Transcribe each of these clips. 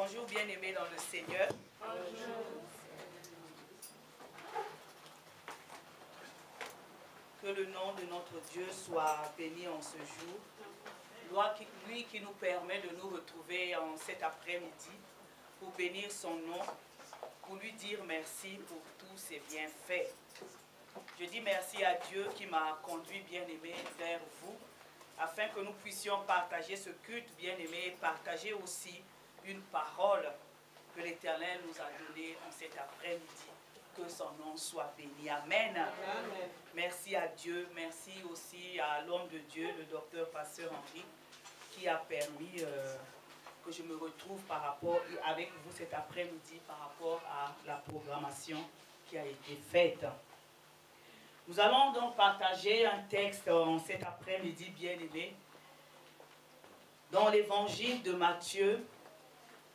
Bonjour bien-aimés dans le Seigneur. Bonjour. Que le nom de notre Dieu soit béni en ce jour. Lui qui nous permet de nous retrouver en cet après-midi pour bénir son nom, pour lui dire merci pour tous ses bienfaits. Je dis merci à Dieu qui m'a conduit bien-aimé vers vous, afin que nous puissions partager ce culte bien-aimé et partager aussi une parole que l'Éternel nous a donnée en cet après-midi. Que son nom soit béni. Amen. Amen. Merci à Dieu. Merci aussi à l'homme de Dieu, le docteur Pasteur Henri, qui a permis que je me retrouve avec vous cet après-midi par rapport à la programmation qui a été faite. Nous allons donc partager un texte en cet après-midi bien-aimé dans l'évangile de Matthieu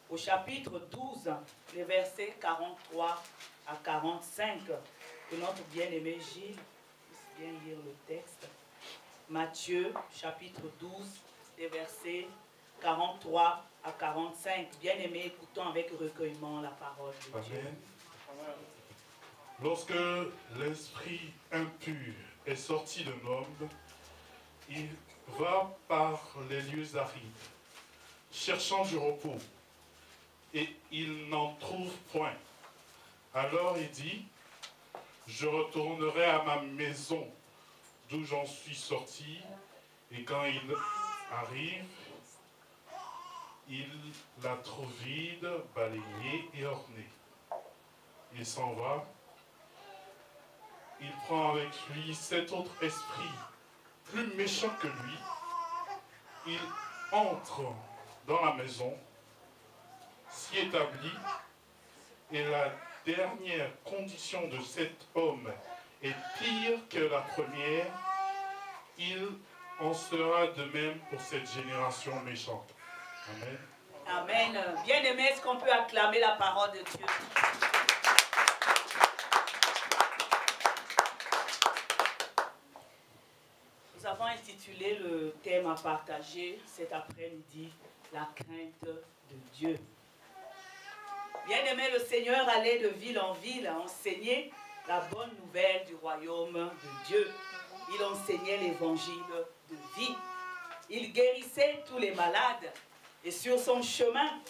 au chapitre 12, les versets 43 à 45, que notre bien-aimé Gilles puisse bien lire le texte. Matthieu, chapitre 12, les versets 43 à 45. Bien-aimé, écoutons avec recueillement la parole de Dieu. Amen. Lorsque l'esprit impur est sorti de l'homme, il va par les lieux arides, cherchant du repos, et il n'en trouve point. Alors il dit, je retournerai à ma maison d'où j'en suis sorti, et quand il arrive, il la trouve vide, balayée et ornée. Il s'en va, il prend avec lui 7 autres esprits, plus méchants que lui. Il entre dans la maison, s'y établit, et la dernière condition de cet homme est pire que la première. Il en sera de même pour cette génération méchante. Amen. Amen. Bien-aimé, est-ce qu'on peut acclamer la parole de Dieu? Nous avons intitulé le thème à partager cet après-midi, la crainte de Dieu. Bien-aimé, le Seigneur allait de ville en ville enseigner la bonne nouvelle du royaume de Dieu. Il enseignait l'évangile de vie. Il guérissait tous les malades. Et sur son chemin,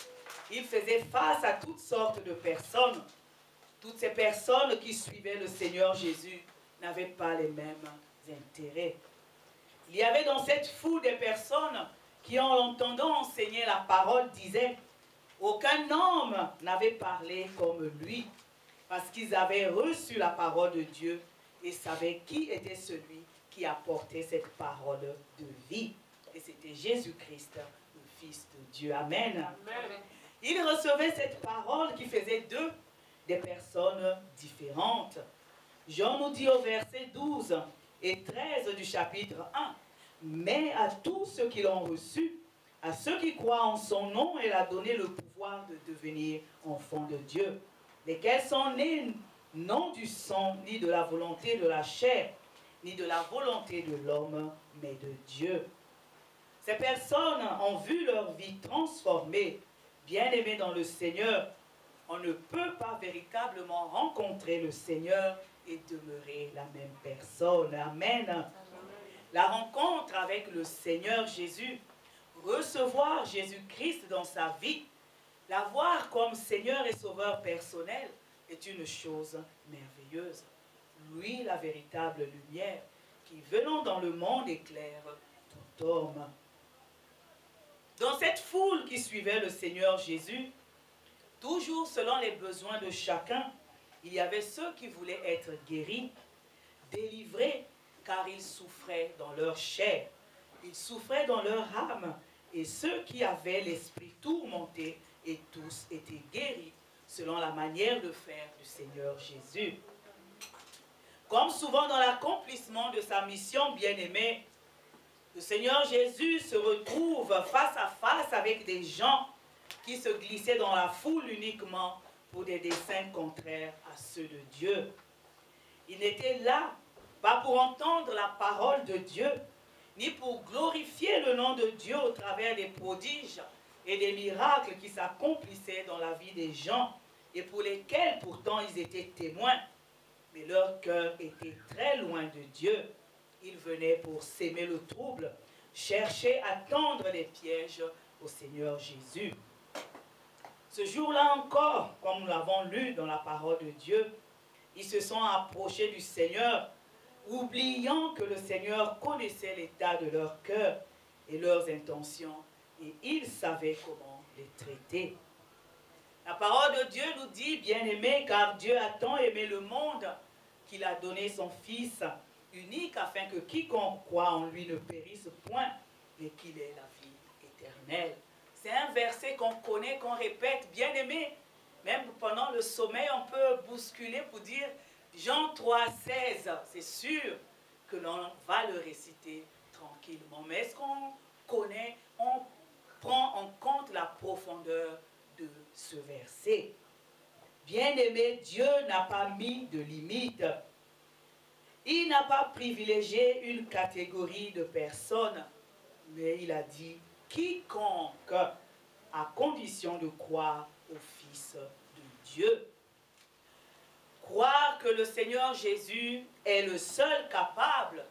il faisait face à toutes sortes de personnes. Toutes ces personnes qui suivaient le Seigneur Jésus n'avaient pas les mêmes intérêts. Il y avait dans cette foule des personnes qui, en l'entendant enseigner la parole, disaient « Aucun homme n'avait parlé comme lui » parce qu'ils avaient reçu la parole de Dieu et savaient qui était celui qui apportait cette parole de vie. Et c'était Jésus-Christ, le Fils de Dieu. Amen. Amen. Ils recevaient cette parole qui faisait d'eux des personnes différentes. Jean nous dit au verset 12 et 13 du chapitre 1, « Mais à tous ceux qui l'ont reçu, à ceux qui croient en son nom, il a donné le pouvoir de devenir enfants de Dieu, lesquels sont nés non du sang, ni de la volonté de la chair, ni de la volonté de l'homme, mais de Dieu. » Ces personnes ont vu leur vie transformée. Bien-aimés dans le Seigneur, on ne peut pas véritablement rencontrer le Seigneur et demeurer la même personne. Amen. La rencontre avec le Seigneur Jésus, recevoir Jésus-Christ dans sa vie, l'avoir comme Seigneur et Sauveur personnel est une chose merveilleuse. Lui, la véritable lumière, qui venant dans le monde éclaire tout homme. Dans cette foule qui suivait le Seigneur Jésus, toujours selon les besoins de chacun, il y avait ceux qui voulaient être guéris, délivrés, car ils souffraient dans leur chair, ils souffraient dans leur âme, et ceux qui avaient l'esprit tourmenté, et tous étaient guéris selon la manière de faire du Seigneur Jésus. Comme souvent dans l'accomplissement de sa mission bien-aimée, le Seigneur Jésus se retrouve face à face avec des gens qui se glissaient dans la foule uniquement pour des desseins contraires à ceux de Dieu. Il n'était là pas pour entendre la parole de Dieu, ni pour glorifier le nom de Dieu au travers des prodiges et des miracles qui s'accomplissaient dans la vie des gens et pour lesquels pourtant ils étaient témoins. Mais leur cœur était très loin de Dieu. Ils venaient pour s'aimer le trouble, chercher à tendre les pièges au Seigneur Jésus. Ce jour-là encore, comme nous l'avons lu dans la parole de Dieu, ils se sont approchés du Seigneur, oubliant que le Seigneur connaissait l'état de leur cœur et leurs intentions, et il savait comment les traiter. La parole de Dieu nous dit, bien-aimés, car Dieu a tant aimé le monde qu'il a donné son Fils unique afin que quiconque croit en lui ne périsse point, mais qu'il ait la vie éternelle. C'est un verset qu'on connaît, qu'on répète, bien-aimés. Même pendant le sommeil, on peut bousculer pour dire Jean 3,16. C'est sûr que l'on va le réciter tranquillement. Mais est-ce qu'on connaît, on prend en compte la profondeur de ce verset? Bien-aimé, Dieu n'a pas mis de limite. Il n'a pas privilégié une catégorie de personnes, mais il a dit quiconque, à condition de croire au Fils de Dieu. Croire que le Seigneur Jésus est le seul capable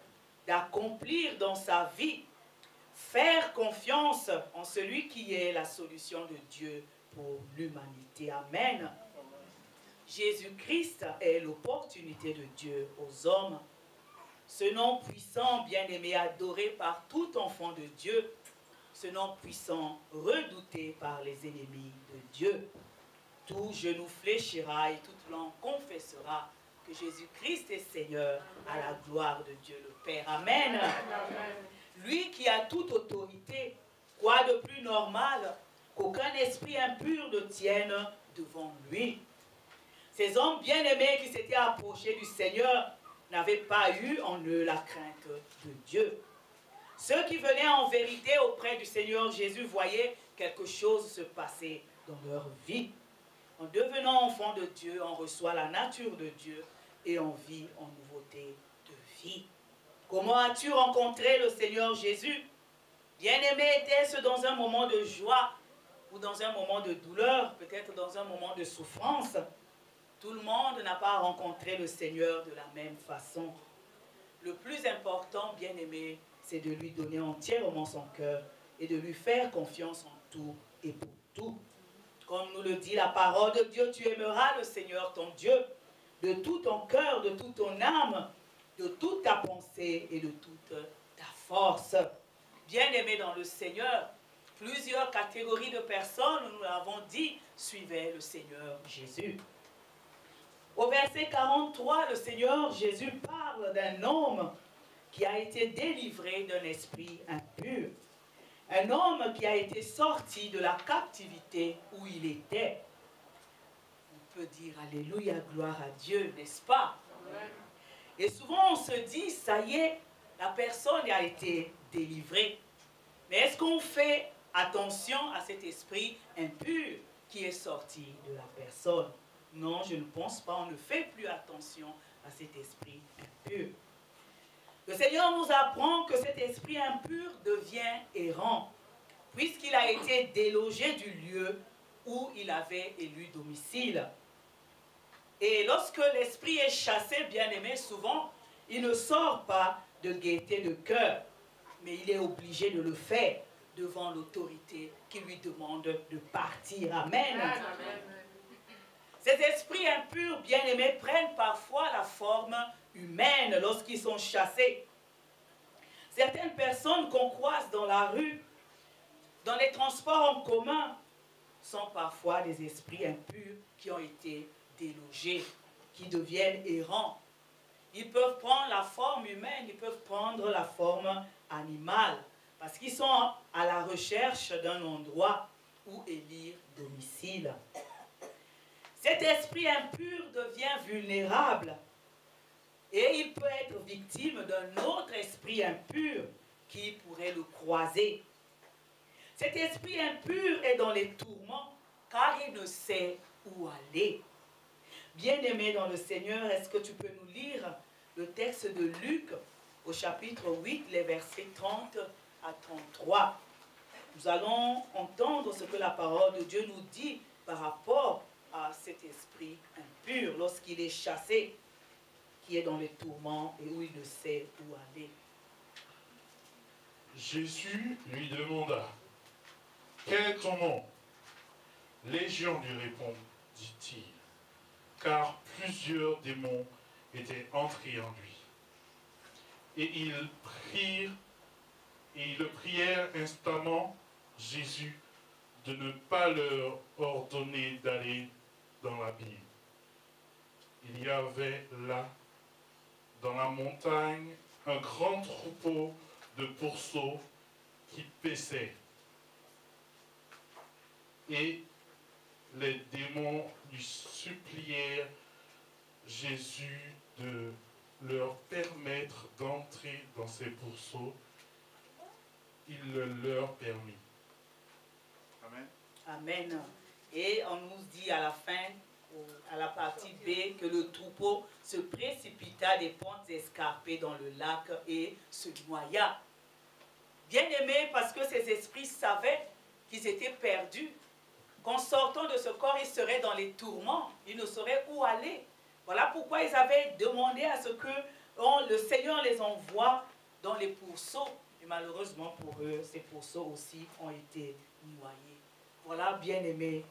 d'accomplir dans sa vie, faire confiance en celui qui est la solution de Dieu pour l'humanité. Amen. Jésus-Christ est l'opportunité de Dieu aux hommes. Ce nom puissant, bien-aimé, adoré par tout enfant de Dieu, ce nom puissant, redouté par les ennemis de Dieu. Tout genou fléchira et toute langue confessera que Jésus-Christ est Seigneur à la gloire de Dieu le Père. Amen. Lui qui a toute autorité, quoi de plus normal qu'aucun esprit impur ne tienne devant lui? Ces hommes bien-aimés qui s'étaient approchés du Seigneur n'avaient pas eu en eux la crainte de Dieu. Ceux qui venaient en vérité auprès du Seigneur Jésus voyaient quelque chose se passer dans leur vie. En devenant enfant de Dieu, on reçoit la nature de Dieu et on vit en nouveauté de vie. Comment as-tu rencontré le Seigneur Jésus? Bien-aimé, était-ce dans un moment de joie ou dans un moment de douleur, peut-être dans un moment de souffrance? Tout le monde n'a pas rencontré le Seigneur de la même façon. Le plus important, bien-aimé, c'est de lui donner entièrement son cœur et de lui faire confiance en tout et pour tout. Comme nous le dit la parole de Dieu, tu aimeras le Seigneur ton Dieu de tout ton cœur, de toute ton âme, de toute ta pensée et de toute ta force. Bien-aimé dans le Seigneur, plusieurs catégories de personnes, nous l'avons dit, suivaient le Seigneur Jésus. Au verset 43, le Seigneur Jésus parle d'un homme qui a été délivré d'un esprit impur. Un homme qui a été sorti de la captivité où il était. On peut dire Alléluia, gloire à Dieu, n'est-ce pas? Et souvent on se dit, ça y est, la personne a été délivrée. Mais est-ce qu'on fait attention à cet esprit impur qui est sorti de la personne? Non, je ne pense pas, on ne fait plus attention à cet esprit impur. Le Seigneur nous apprend que cet esprit impur devient errant, puisqu'il a été délogé du lieu où il avait élu domicile. Et lorsque l'esprit est chassé, bien-aimé, souvent, il ne sort pas de gaieté de cœur, mais il est obligé de le faire devant l'autorité qui lui demande de partir. Amen. Amen. Ces esprits impurs, bien-aimés, prennent parfois la forme humaine lorsqu'ils sont chassés. Certaines personnes qu'on croise dans la rue, dans les transports en commun, sont parfois des esprits impurs qui ont été délogés, qui deviennent errants. Ils peuvent prendre la forme humaine, ils peuvent prendre la forme animale, parce qu'ils sont à la recherche d'un endroit où élire domicile. Cet esprit impur devient vulnérable et il peut être victime d'un autre esprit impur qui pourrait le croiser. Cet esprit impur est dans les tourments car il ne sait où aller. Bien-aimé dans le Seigneur, est-ce que tu peux nous lire le texte de Luc au chapitre 8, les versets 30 à 33? Nous allons entendre ce que la parole de Dieu nous dit par rapport à cet esprit impur lorsqu'il est chassé, qui est dans les tourments et où il ne sait où aller. Jésus lui demanda, « Quel est ton nom ?» Légion lui répond, dit-il, car plusieurs démons étaient entrés en lui. Et ils le prièrent instamment, Jésus, de ne pas leur ordonner d'aller dans l'abîme. Il y avait là, dans la montagne, un grand troupeau de pourceaux qui paissaient. Et les démons lui supplièrent Jésus de leur permettre d'entrer dans ces pourceaux. Il le leur permit. Amen. Amen. Et on nous dit à la fin, à la partie B, que le troupeau se précipita des pentes escarpées dans le lac et se noya. Bien aimé, parce que ces esprits savaient qu'ils étaient perdus. Qu'en sortant de ce corps, ils seraient dans les tourments. Ils ne sauraient où aller. Voilà pourquoi ils avaient demandé à ce que le Seigneur les envoie dans les pourceaux. Et malheureusement pour eux, ces pourceaux aussi ont été noyés. Voilà, bien aimé.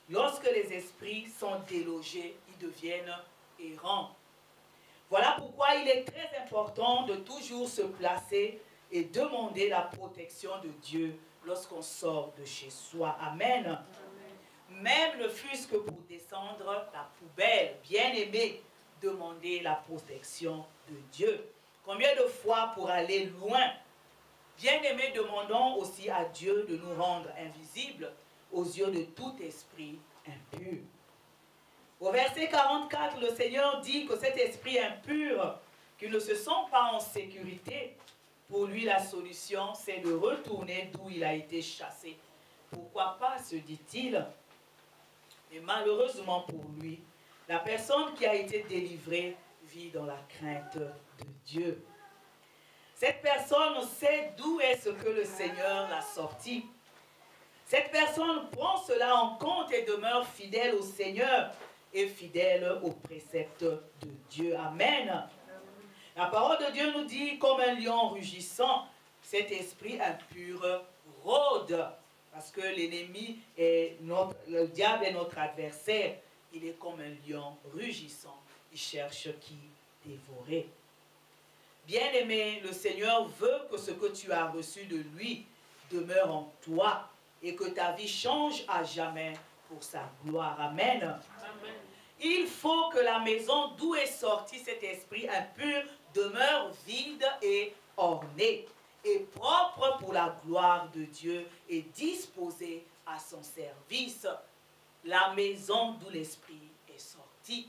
Lorsque les esprits sont délogés, ils deviennent errants. Voilà pourquoi il est très important de toujours se placer et demander la protection de Dieu lorsqu'on sort de chez soi. Amen. Amen. Même ne fût-ce que pour descendre la poubelle, bien aimé, demander la protection de Dieu. Combien de fois pour aller loin? Bien aimé, demandons aussi à Dieu de nous rendre invisibles aux yeux de tout esprit impur. Au verset 44, le Seigneur dit que cet esprit impur, qui ne se sent pas en sécurité, pour lui la solution c'est de retourner d'où il a été chassé. Pourquoi pas, se dit-il. Et malheureusement pour lui, la personne qui a été délivrée vit dans la crainte de Dieu. Cette personne sait d'où est-ce que le Seigneur l'a sorti. Cette personne prend cela en compte et demeure fidèle au Seigneur et fidèle aux préceptes de Dieu. Amen. La parole de Dieu nous dit, comme un lion rugissant, cet esprit impur rôde. Parce que l'ennemi, le diable est notre adversaire. Il est comme un lion rugissant. Il cherche qui dévorer. Bien-aimé, le Seigneur veut que ce que tu as reçu de lui demeure en toi et que ta vie change à jamais pour sa gloire. Amen. Amen. Il faut que la maison d'où est sorti cet esprit impur demeure vide et ornée et propre pour la gloire de Dieu et disposée à son service. La maison d'où l'esprit est sorti.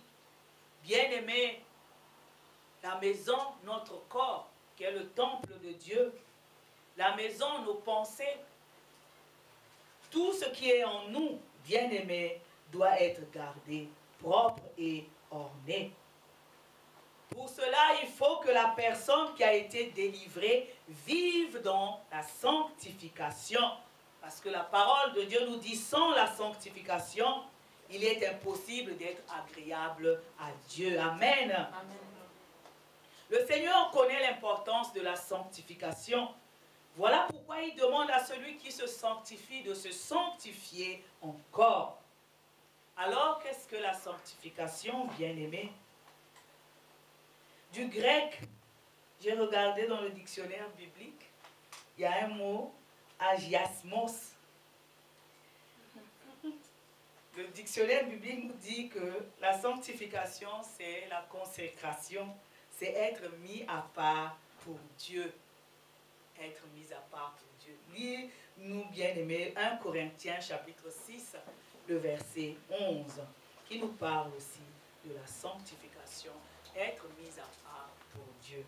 Bien-aimé, la maison, notre corps, qui est le temple de Dieu, la maison, nos pensées, tout ce qui est en nous, bien-aimé, doit être gardé propre et orné. Pour cela, il faut que la personne qui a été délivrée vive dans la sanctification. Parce que la parole de Dieu nous dit, sans la sanctification, il est impossible d'être agréable à Dieu. Amen. Amen. Le Seigneur connaît l'importance de la sanctification. Voilà pourquoi il demande à celui qui se sanctifie de se sanctifier encore. Alors, qu'est-ce que la sanctification, bien-aimé? Du grec, j'ai regardé dans le dictionnaire biblique, il y a un mot, agiasmos. Le dictionnaire biblique nous dit que la sanctification, c'est la consécration, c'est être mis à part pour Dieu. Être mis à part pour Dieu. Lis-nous, bien-aimés, 1 Corinthiens chapitre 6, le verset 11, qui nous parle aussi de la sanctification, être mis à part pour Dieu.